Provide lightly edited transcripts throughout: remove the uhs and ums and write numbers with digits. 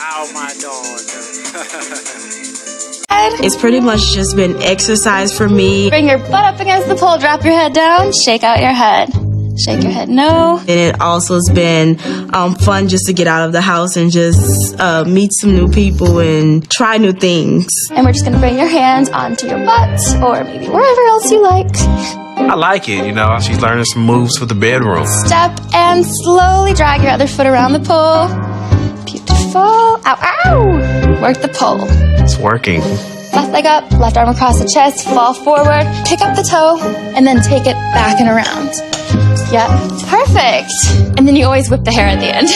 Ow, my dog. It's pretty much just been exercise for me. Bring your butt up against the pole, drop your head down, shake out your head. Shake your head no. And it also has been fun just to get out of the house and just meet some new people and try new things. And we're just gonna bring your hands onto your butt or maybe wherever else you like. I like it, you know. She's learning some moves for the bedroom. Step and slowly drag your other foot around the pole. Beautiful. Ow, ow! Work the pole. It's working. Left leg up, left arm across the chest, fall forward, pick up the toe, and then take it back and around. Yep, perfect. And then you always whip the hair at the end.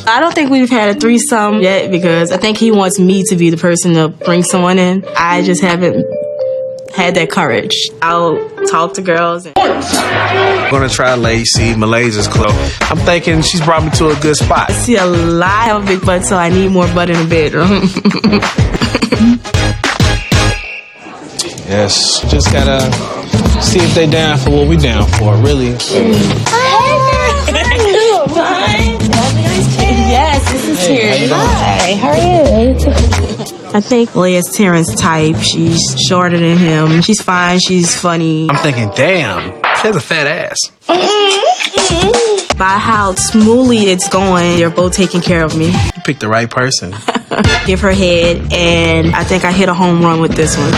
I don't think we've had a threesome yet because I think he wants me to be the person to bring someone in. I just haven't had that courage. I'll talk to girls. I'm gonna try Lacey. Malaysia's close. I'm thinking she's brought me to a good spot. I see a lot. I have a big butt, so I need more butt in the bedroom. Yes, just gotta see if they down for what we down for, really. Yes, this is Terrence. Hi, how are you? I think Leia's Terrence's type. She's shorter than him. She's fine. She's funny. I'm thinking, damn, she has a fat ass. By how smoothly it's going, they're both taking care of me. You picked the right person. Give her head, and I think I hit a home run with this one.